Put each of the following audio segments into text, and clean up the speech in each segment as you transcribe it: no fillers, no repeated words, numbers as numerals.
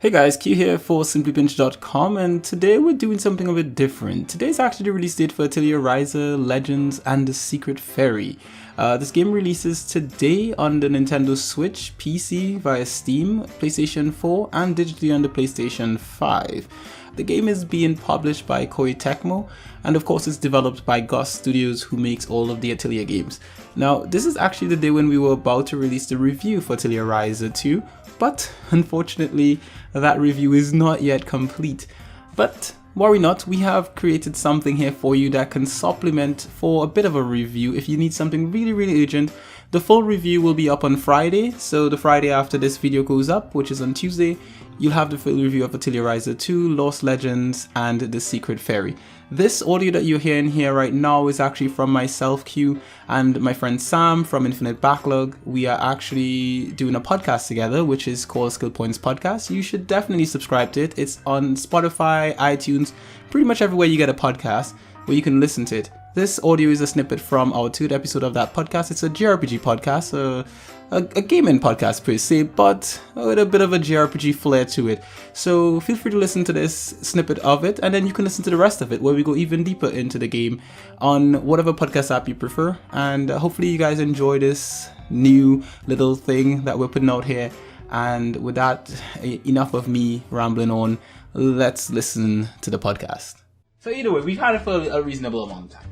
Hey guys, Q here for simplypinch.com, and today we're doing something a bit different. Today's actually the release date for Atelier Ryza, Legends, and the Secret Fairy. This game releases today on the Nintendo Switch, PC via Steam, PlayStation 4, and digitally on the PlayStation 5. The game is being published by Koei Tecmo, and of course it's developed by Gus Studios, who makes all of the Atelier games. Now, this is actually the day when we were about to release the review for Atelier Ryza 2, but unfortunately that review is not yet complete. But worry not, we have created something here for you that can supplement for a bit of a review if you need something really urgent. The full review will be up on Friday, so the Friday after this video goes up, which is on Tuesday, you'll have the full review of Atelier Ryza 2, Lost Legends, and the Secret Fairy. This audio that you're hearing here right now is actually from myself, Q, and my friend Sam from Infinite Backlog. We are actually doing a podcast together, which is called Skill Points Podcast. You should definitely subscribe to it. It's on Spotify, iTunes, pretty much everywhere you get a podcast where you can listen to it. This audio is a snippet from our 3rd episode of that podcast. It's a JRPG podcast, a gaming podcast per se, but with a bit of a JRPG flair to it. So feel free to listen to this snippet of it, and then you can listen to the rest of it where we go even deeper into the game on whatever podcast app you prefer. And hopefully you guys enjoy this new little thing that we're putting out here. And with that, enough of me rambling on. Let's listen to the podcast. So either way, we've had it for a reasonable amount of time.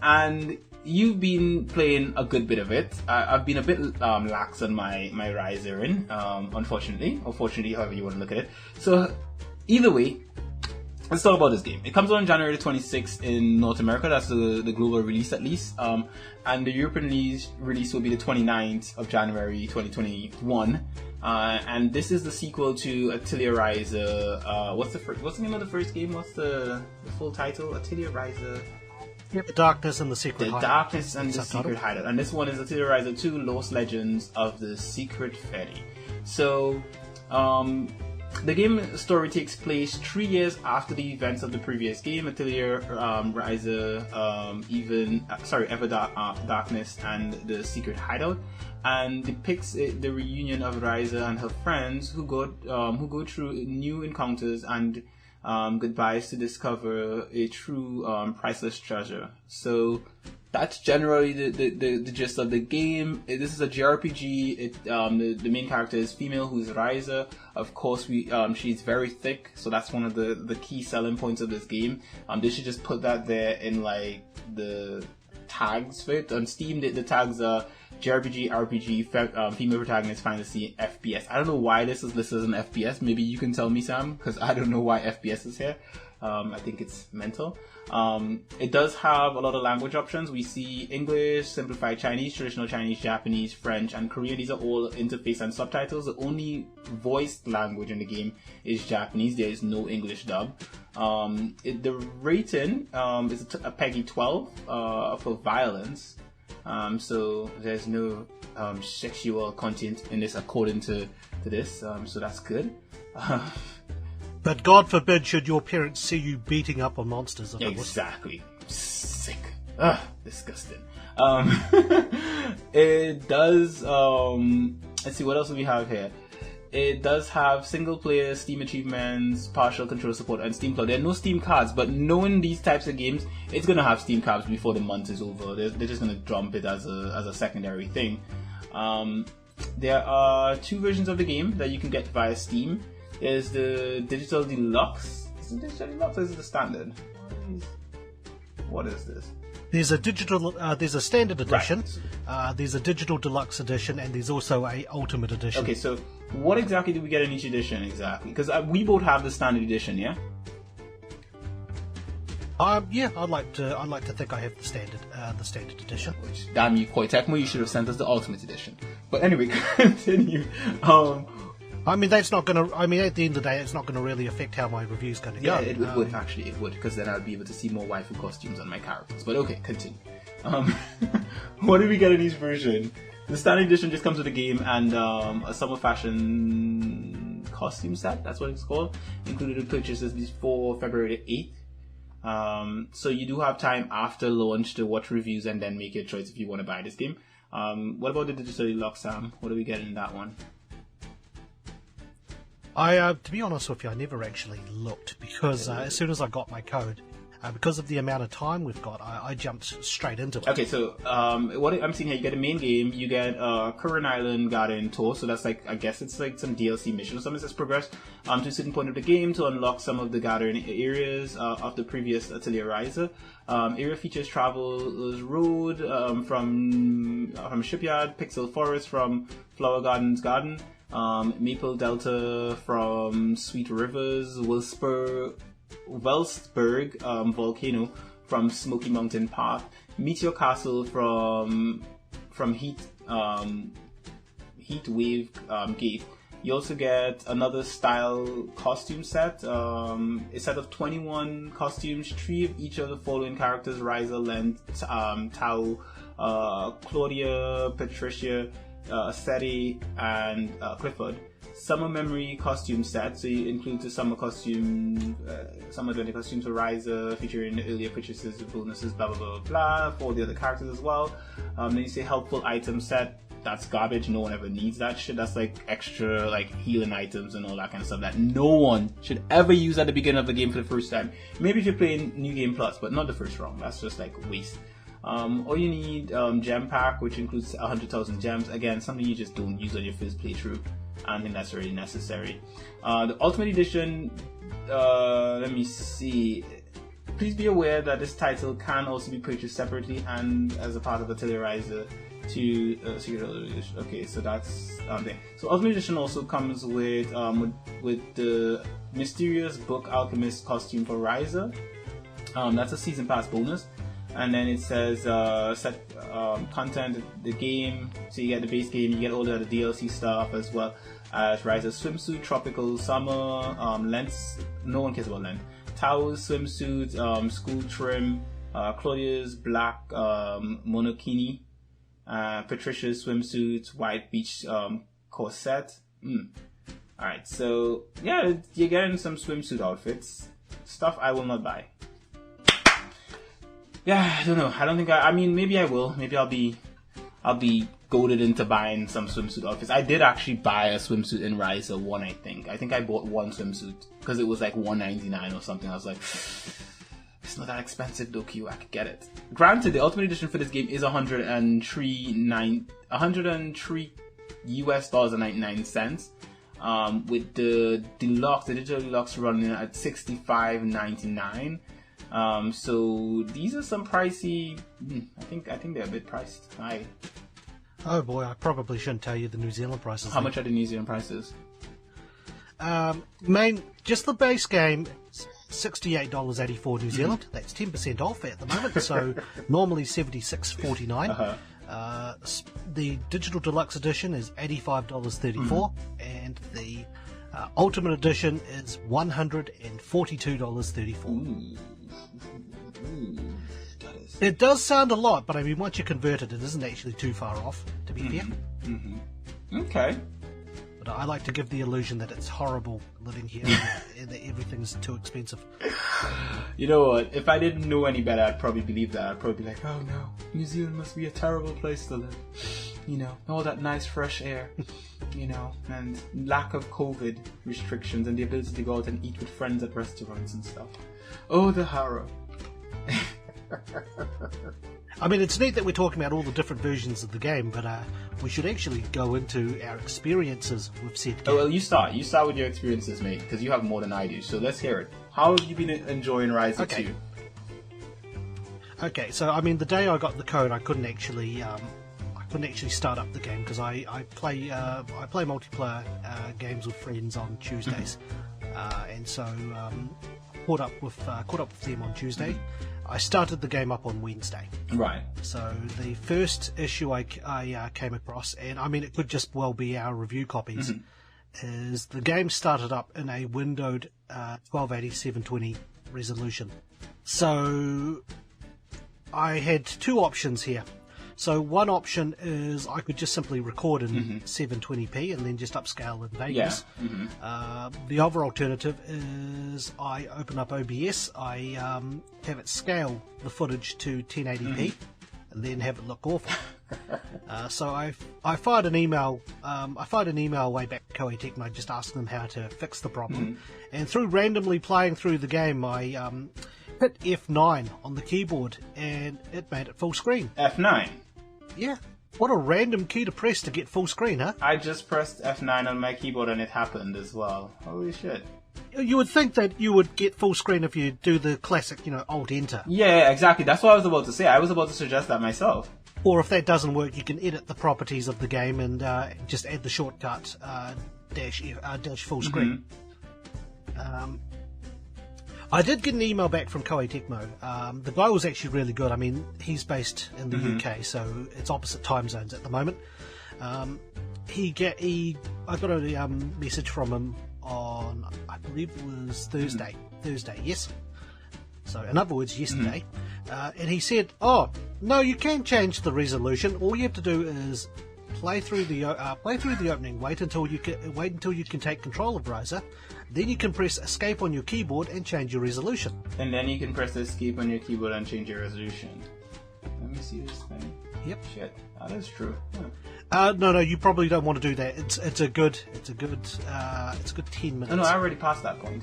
And you've been playing a good bit of it. I've been a bit lax on my Ryza unfortunately. Or fortunately, however you want to look at it. So either way, let's talk about this game. It comes out on January 26th in North America. That's the global release at least. And the European release will be the 29th of January 2021. And this is the sequel to Atelier Ryza. What's the name of the first game? What's the full title? Atelier Ryza. The Darkness and the Secret Hideout. The Darkness and the Secret Hideout. And this one is Atelier Ryza 2, Lost Legends of the Secret Fairy. So, the game story takes place 3 years after the events of the previous game, Atelier Ryza, Ever Darkness and the Secret Hideout, and depicts the reunion of Ryza and her friends who go through new encounters and goodbyes to discover a true priceless treasure. So that's generally the gist of the game. This is a JRPG. The main character is female, who's Ryza. Of course, she's very thick, so that's one of the key selling points of this game. They should just put that there in like the tags for it. On Steam, the tags are JRPG, RPG, female protagonist, fantasy, FPS. I don't know why this is listed as an FPS. Maybe you can tell me, Sam, because I don't know why FPS is here. I think it's mental. It does have a lot of language options. We see English, simplified Chinese, traditional Chinese, Japanese, French, and Korean. These are all interface and subtitles. The only voiced language in the game is Japanese. There is no English dub. The rating is a PEGI 12 for violence. So there's no sexual content in this according to this. So that's good. But God forbid should your parents see you beating up on monsters. Exactly. Sick. Disgusting. It does, let's see, what else do we have here? It does have single player, Steam achievements, partial control support, and Steam Cloud. There are no Steam cards, but knowing these types of games, it's going to have Steam cards before the month is over. They're just going to dump it as a secondary thing. There are 2 versions of the game that you can get via Steam. There's the Digital Deluxe. Is it Digital Deluxe or is it the Standard? What is this? There's a Standard Edition, right. There's a Digital Deluxe Edition, and there's also a Ultimate Edition. Okay, so what exactly do we get in each edition exactly? Because we both have the Standard Edition, yeah? Yeah, I'd like to think I have the Standard Edition. Which, damn you, Koei Tecmo, you should have sent us the Ultimate Edition. But anyway, continue. I mean, that's not going to. I mean, at the end of the day, it's not going to really affect how my review's going to go. Yeah, it would actually. It would, because then I'll be able to see more waifu costumes on my characters. But okay, continue. What do we get in each version? The Standard Edition just comes with a game and a summer fashion costume set. That's what it's called. Included in purchases before February 8th. So you do have time after launch to watch reviews and then make your choice if you want to buy this game. What about the Digital Deluxe, Sam? What do we get in that one? To be honest with you, I never actually looked because as soon as I got my code, because of the amount of time we've got, I jumped straight into it. Okay, so what I'm seeing here, you get a main game, you get Curran Island Garden Tour, so that's like, I guess it's like some DLC mission or something. It says progress to a certain point of the game to unlock some of the garden areas of the previous Atelier Ryza. Area features Travel's Road from Shipyard, Pixel Forest from Flower Garden's Garden, Maple Delta from Sweet Rivers, Wellsburg Volcano from Smoky Mountain Park, Meteor Castle from Heat Wave Gate. You also get another style costume set, a set of 21 costumes, 3 of each of the following characters: Ryza, Len, Tao, Claudia, Patricia, Seti, and Clifford. Summer Memory costume set, so you include the summer costume, summer adventure costumes for Ryza, featuring earlier purchases, bonuses, blah blah blah blah, for the other characters as well. Then you say helpful item set. That's garbage. No one ever needs that shit. That's like extra, like healing items and all that kind of stuff that no one should ever use at the beginning of the game for the first time. Maybe if you're playing New Game Plus, but not the first round. That's just like waste. Or you need gem pack, which includes 100,000 gems. Again, something you just don't use on your first playthrough. I don't think that's really necessary. The Ultimate Edition, let me see. Please be aware that this title can also be purchased separately and as a part of Atelier Ryza to Secret Edition. Okay, so that's there. So Ultimate Edition also comes with the Mysterious Book Alchemist costume for Ryza. That's a season pass bonus. And then it says set content, the game, so you get the base game, you get all the other DLC stuff as well as Ryza swimsuit, tropical summer, lens, no one cares about lens, Tao's swimsuit, school trim, Claudia's black monokini, Patricia's swimsuit, white beach corset. Alright, so yeah, you're getting some swimsuit outfits, stuff I will not buy. Yeah, I don't know. I don't think I mean, maybe I will. Maybe I'll be goaded into buying some swimsuit outfits. I did actually buy a swimsuit in Ryza 1, I think. I think I bought one swimsuit because it was like $199 or something. I was like, it's not that expensive though, Q. I could get it. Granted, the Ultimate Edition for this game is $103 $103.99. With the deluxe, the digital deluxe running at $65.99. So these are some pricey. I think they're a bit priced. Oh boy, I probably shouldn't tell you the New Zealand prices. How much are the New Zealand prices? Just the base game, $68.84 New Zealand. That's 10% off at the moment. So normally $76.49. The digital deluxe edition is $85.34, and the Ultimate Edition is $142.34. It does sound a lot, but I mean, once you convert it, it isn't actually too far off, to be fair. Okay. But I like to give the illusion that it's horrible living here and that everything's too expensive. You know what? If I didn't know any better, I'd probably believe that. I'd probably be like, oh no, New Zealand must be a terrible place to live. You know, all that nice fresh air, you know, and lack of COVID restrictions and the ability to go out and eat with friends at restaurants and stuff. Oh, the horror. I mean, it's neat that we're talking about all the different versions of the game, but we should actually go into our experiences with said game. Oh, well, you start with your experiences, mate, because you have more than I do, so let's hear it. How have you been enjoying Ryza 2? Okay, so I mean, the day I got the code, I couldn't actually start up the game because I play multiplayer games with friends on Tuesdays, and so caught up with them on Tuesday. I started the game up on Wednesday. Right. So the first issue I came across, and I mean it could just well be our review copies, is the game started up in a windowed 1280-720 resolution. So I had two options here. So one option is I could just simply record in 720p and then just upscale in Vegas. Yeah. The other alternative is I open up OBS, I have it scale the footage to 1080p and then have it look awful. So I fired an email. I fired an email way back to Koei Tecmo, just asking them how to fix the problem. And through randomly playing through the game, I hit F9 on the keyboard, and it made it full screen. F9. Yeah. What a random key to press to get full screen, huh? I just pressed F9 on my keyboard and it happened as well. Holy shit. You would think that you would get full screen if you do the classic, Alt-Enter. Yeah, exactly. That's what I was about to say. I was about to suggest that myself. Or if that doesn't work, you can edit the properties of the game and just add the shortcut dash full screen. I did get an email back from Koei Tecmo. The guy was actually really good. I mean, he's based in the UK, so it's opposite time zones at the moment. I got a message from him on, I believe it was Thursday, yes. So, in other words, yesterday. And he said, "Oh, no, you can change the resolution. All you have to do is play through the opening. Wait until you can take control of Ryza. Then you can press escape on your keyboard and change your resolution." And then you can press escape on your keyboard and change your resolution. Let me see this thing. Yep. Shit, that is true. No, you probably don't want to do that. It's a good 10 minutes. No, I already passed that point.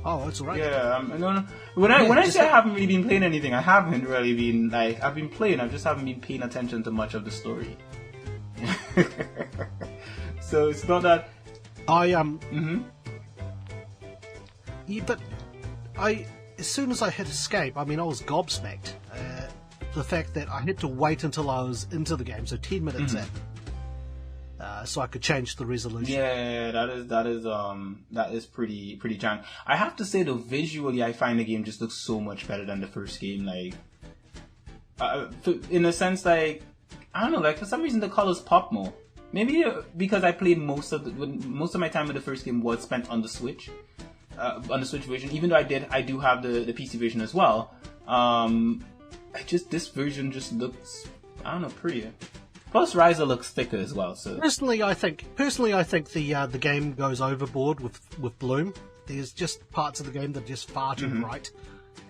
Oh, that's all right. Yeah, no. When I say I haven't really been playing anything, I haven't really been I've been playing. I just haven't been paying attention to much of the story. So it's not that Yeah, but as soon as I hit escape, I was gobsmacked. The fact that I had to wait until I was into the game, so 10 minutes in, so I could change the resolution. Yeah, that is pretty challenging. I have to say though, visually, I find the game just looks so much better than the first game. In a sense, I don't know, for some reason the colors pop more. Maybe because I played most of my time with the first game was spent on the Switch, version. Even though I do have the PC version as well. This version just looks, I don't know, prettier. Plus, Ryza looks thicker as well. So personally, I think the game goes overboard with bloom. There's just parts of the game that are just far too bright.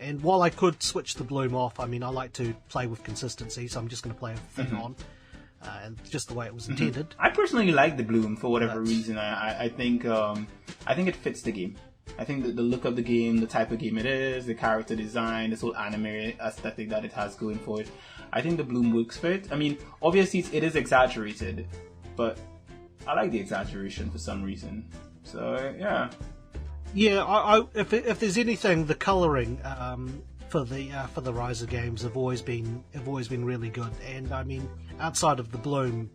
And while I could switch the bloom off, I like to play with consistency, so I'm just going to play everything on, and just the way it was intended. I personally like the bloom for whatever reason. I think it fits the game. I think the look of the game, the type of game it is, the character design, this whole anime aesthetic that it has going for it, I think the bloom works for it. Obviously it is exaggerated, but I like the exaggeration for some reason. So yeah. Yeah, if there's anything, the colouring for the Ryza games have always been really good. And outside of the bloom,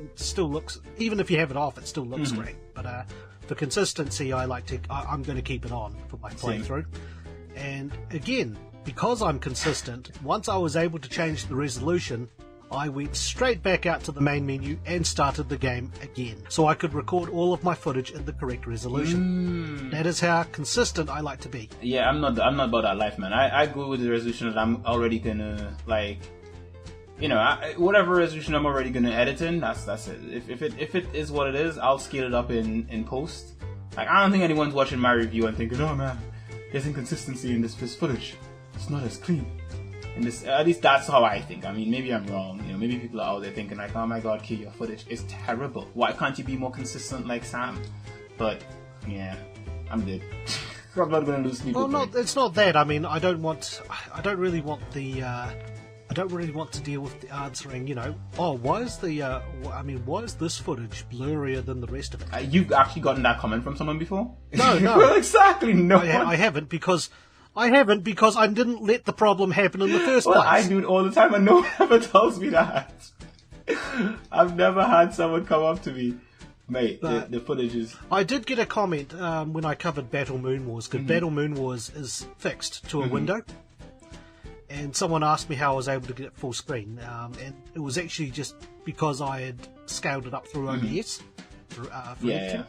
it still looks, even if you have it off, it still looks great. But for consistency, I'm going to keep it on for my playthrough. And again, because I'm consistent, once I was able to change the resolution, I went straight back out to the main menu and started the game again, so I could record all of my footage in the correct resolution. That is how consistent I like to be. Yeah, I'm not about that life, man. I go with the resolution that I'm already gonna whatever resolution I'm already gonna edit in. That's it. If it is what it is, I'll scale it up in post. I don't think anyone's watching my review and thinking, "Oh man, there's inconsistency in this footage. It's not as clean." At least that's how I think. Maybe I'm wrong. Maybe people are out there thinking "Oh my God, Key, your footage is terrible. Why can't you be more consistent like Sam?" But yeah, I'm good. I'm not going to lose people. Well, it's not that. I don't really want to deal with the answering. Why is this footage blurrier than the rest of it? You've actually gotten that comment from someone before? No. Well, exactly. No, I haven't because I didn't let the problem happen in the first place. I do it all the time and no one ever tells me that. I've never had someone come up to me. Mate, the footage is... I did get a comment when I covered Battle Moon Wars, because Battle Moon Wars is fixed to a window. And someone asked me how I was able to get it full screen. And it was actually just because I had scaled it up through OBS. For editing.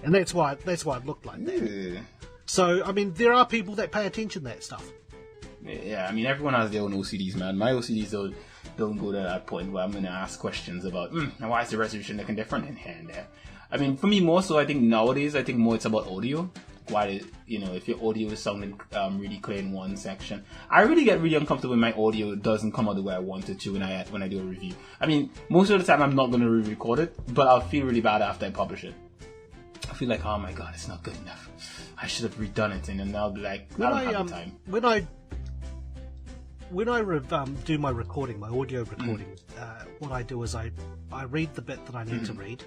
And that's why it looked like that. Yeah. So, there are people that pay attention to that stuff. Yeah, everyone has their own OCDs, man. My OCDs don't go to that point where I'm going to ask questions about, why is the resolution looking different in here and there? For me, more so, I think nowadays, more it's about audio. why, if your audio is sounding really clear in one section. I really get really uncomfortable when my audio doesn't come out the way I want it to when I do a review. I mean, most of the time I'm not going to re-record it, but I'll feel really bad after I publish it. I feel like, oh my god, it's not good enough. I should have redone it, and then I'll be like, I don't have the time. When I do my recording, my audio recording, what I do is I read the bit that I need to read.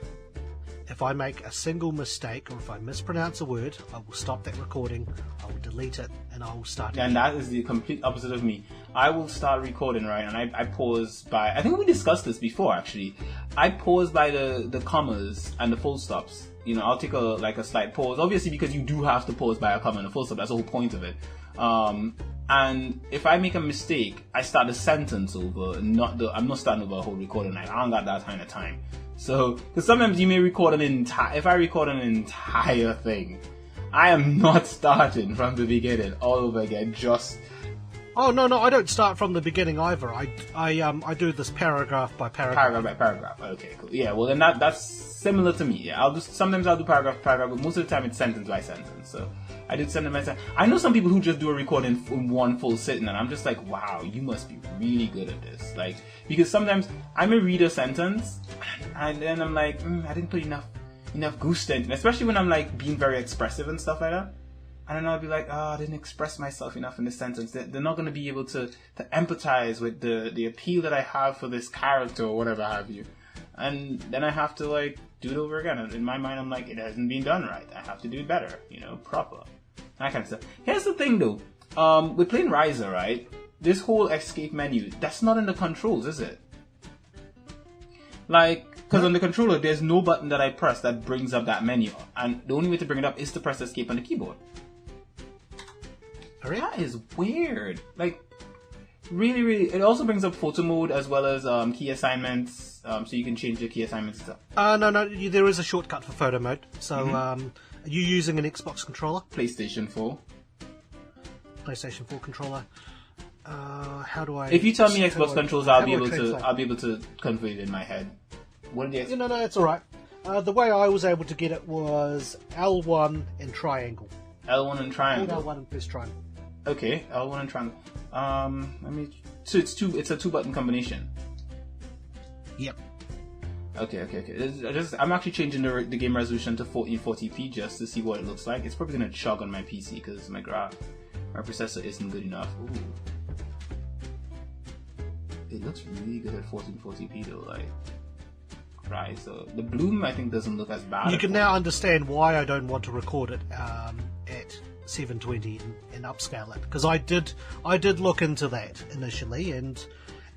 If I make a single mistake or if I mispronounce a word, I will stop that recording, I will delete it, and I will start again. And that is the complete opposite of me. I will start recording, right, and I pause by, I think we discussed this before actually, I pause by the commas and the full stops. I'll take a slight pause, obviously because you do have to pause by a comma and a full stop, that's the whole point of it. And if I make a mistake, I start a sentence over, I'm not starting over a whole recording, I don't got that kind of time. So, because sometimes you may record if I record an entire thing, I am not starting from the beginning all over again, Oh, no, I don't start from the beginning either. I do this paragraph by paragraph. Paragraph by paragraph. Okay, cool. Yeah, well then that's similar to me. Yeah, sometimes I'll do paragraph by paragraph, but most of the time it's sentence by sentence. So I did sentence by sentence. I know some people who just do a recording in one full sitting, and I'm just like, wow, you must be really good at this. Like, because sometimes I may read a sentence, and then I'm like, I didn't put enough gusto into it, especially when I'm like being very expressive and stuff like that. And then I'll be like, I didn't express myself enough in this sentence. They're not going to be able to empathize with the appeal that I have for this character or whatever have you. And then I have to like do it over again. And in my mind, I'm like, it hasn't been done right. I have to do it better, proper. That kind of stuff. Here's the thing though. We're playing Ryza, right? This whole escape menu, that's not in the controls, is it? Like, because on the controller, there's no button that I press that brings up that menu. And the only way to bring it up is to press escape on the keyboard. That is weird. Like, really, really. It also brings up photo mode as well as key assignments, so you can change the key assignments and stuff. No, there is a shortcut for photo mode. So, are you using an Xbox controller? PlayStation 4. PlayStation 4 controller. How do I? If you tell me Xbox controls, I'll be able to convey it in my head. What are the No, it's all right. The way I was able to get it was L1 and triangle. L1 and triangle. L1 and press triangle. Okay, L1 and triangle. So it's a 2-button combination. Yep. Okay. I'm actually changing the game resolution to 1440p just to see what it looks like. It's probably gonna chug on my PC because my processor isn't good enough. Ooh. It looks really good at 1440p though, like. Right, so the bloom I think doesn't look as bad. You can now understand why I don't want to record it at 720 and upscale it, because I did look into that initially and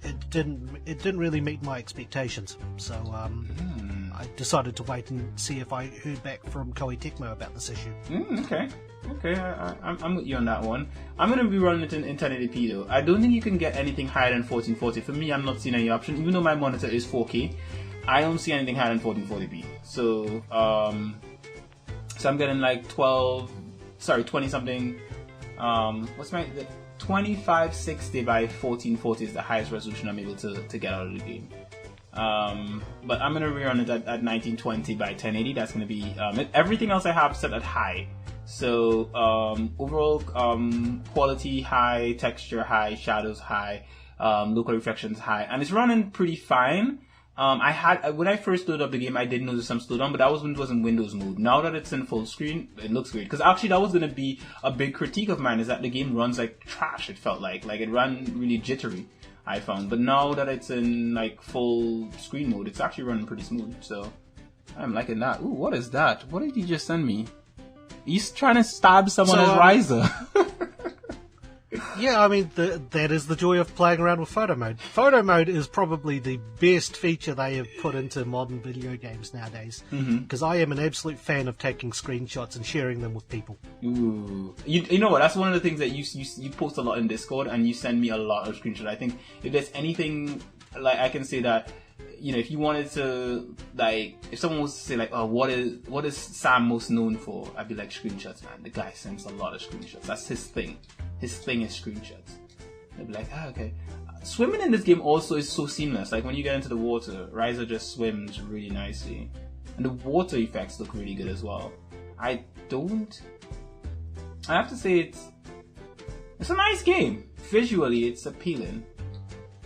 it didn't really meet my expectations. So I decided to wait and see if I heard back from Koei Tecmo about this issue. Okay, I'm with you on that one. I'm going to be running it in 1080p though. I don't think you can get anything higher than 1440. For me, I'm not seeing any option, even though my monitor is 4K. I don't see anything higher than 1440p. So I'm getting like 20 something. What's my 2560 by 1440 is the highest resolution I'm able to get out of the game. But I'm gonna rerun it at 1920 by 1080. That's gonna be everything else I have set at high. So overall quality high, texture high, shadows high, local reflections high, and it's running pretty fine. When I first loaded up the game, I did notice some slowdown, but that was when it was in Windows mode. Now that it's in full screen, it looks great. Because actually, that was going to be a big critique of mine, is that the game runs like trash. It felt like it ran really jittery, I found. But now that it's in like full screen mode, it's actually running pretty smooth. So I'm liking that. Ooh, what is that? What did you just send me? He's trying to stab someone as Ryza. Yeah, I mean, that is the joy of playing around with photo mode. Photo mode is probably the best feature they have put into modern video games nowadays. Because I am an absolute fan of taking screenshots and sharing them with people. Ooh. You know what? That's one of the things that you post a lot in Discord, and you send me a lot of screenshots. I think if there's anything, like, I can say that, if you wanted to, like, if someone was to say, like, oh, what is Sam most known for? I'd be like, screenshots, man. The guy sends a lot of screenshots. That's his thing. His thing is screenshots. I'd be like, okay. Swimming in this game also is so seamless. Like, when you get into the water, Ryza just swims really nicely. And the water effects look really good as well. I don't I have to say it's a nice game. Visually, it's appealing.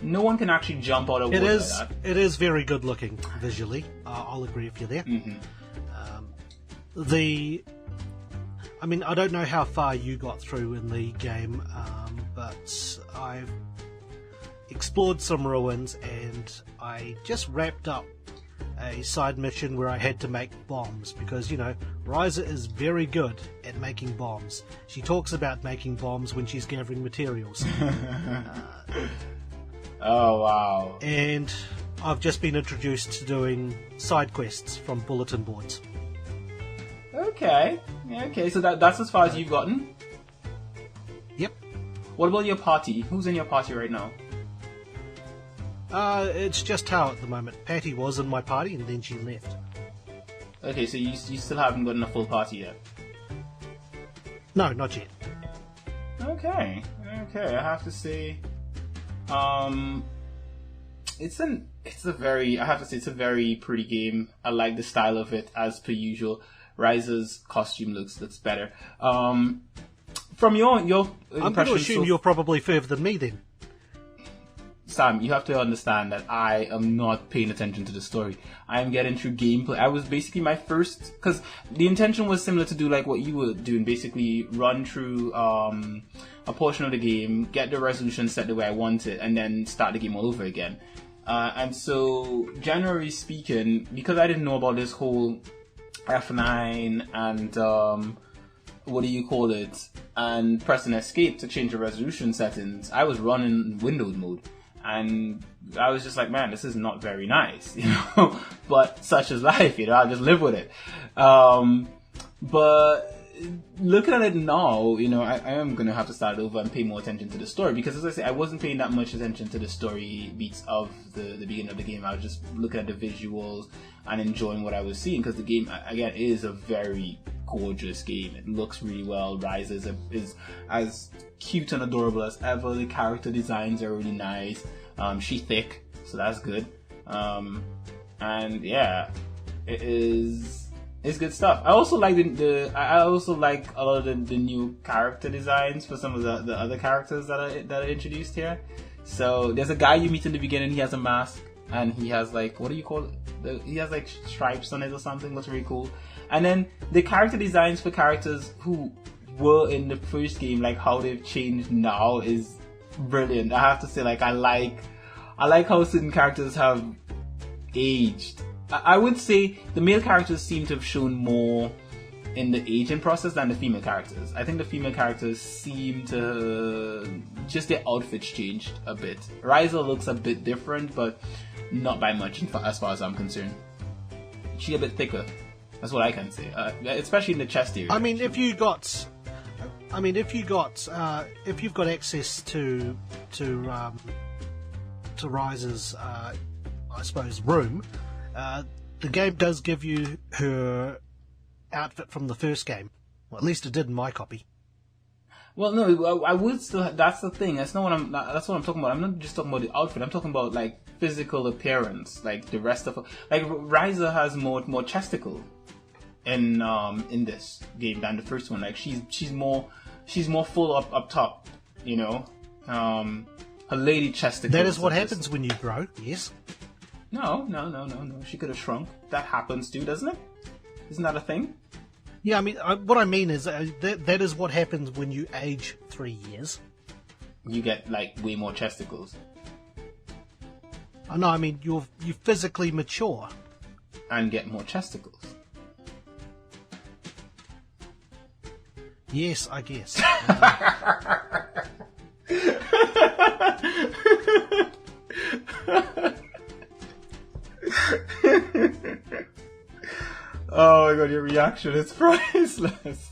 No one can actually jump out of wood like that. It is very good looking visually. I'll agree with you there. Mm-hmm. I mean, I don't know how far you got through in the game, but I've explored some ruins and I just wrapped up a side mission where I had to make bombs because, Ryza is very good at making bombs. She talks about making bombs when she's gathering materials. Oh, wow. And I've just been introduced to doing side quests from bulletin boards. Okay. Okay, so that's as far as you've gotten? Yep. What about your party? Who's in your party right now? It's just Tao at the moment. Patty was in my party and then she left. Okay, so you still haven't gotten a full party yet? No, not yet. Okay, I have to say, it's a very pretty game. I like the style of it as per usual. Ryza's costume looks better. From your impression, I'm going to assume you're probably further than me then. Sam, you have to understand that I am not paying attention to the story. I am getting through gameplay. I was basically because the intention was similar to do like what you were doing, basically run through a portion of the game, get the resolution set the way I want it, and then start the game all over again. And so, generally speaking, because I didn't know about this whole F9 and and pressing escape to change the resolution settings, I was running windowed mode. And I was just like, man, this is not very nice, but such is life, I'll just live with it. But looking at it now, I am going to have to start over and pay more attention to the story, because as I say, I wasn't paying that much attention to the story beats of the beginning of the game. I was just looking at the visuals and enjoying what I was seeing, because the game, again, is a very gorgeous game. It looks really well. Ryza is as cute and adorable as ever. The character designs are really nice. She's thick, so that's good. And yeah, it's good stuff. I also like I also like a lot of the new character designs for some of the other characters that are introduced here. So there's a guy you meet in the beginning. He has a mask and he has like, what do you call it? He has like stripes on it or something. Looks really cool. And then the character designs for characters who were in the first game, like how they've changed now, is brilliant. I have to say, like, I like how certain characters have aged. I would say the male characters seem to have shown more in the aging process than the female characters. I think the female characters seem to just their outfits changed a bit. Ryza looks a bit different, but not by much as far as I'm concerned. She's a bit thicker. That's what I can say, especially in the chest area. I mean, if you've got access to Ryza's, I suppose, room, the game does give you her outfit from the first game. Well, at least it did in my copy. Well, no, I would still. That's the thing. That's what I'm talking about. I'm not just talking about the outfit. I'm talking about like physical appearance. Like the rest of, like Ryza has more chesticle in this game than the first one. Like she's more full up top. Her lady chesticle. That is what happens when you grow. Yes. No. She could have shrunk. That happens too, doesn't it? Isn't that a thing? Yeah, I mean, what I mean is that is what happens when you age 3 years. You get like way more chesticles. Oh, no, I mean you physically mature and get more chesticles. Yes, I guess. Oh my god, your reaction is priceless.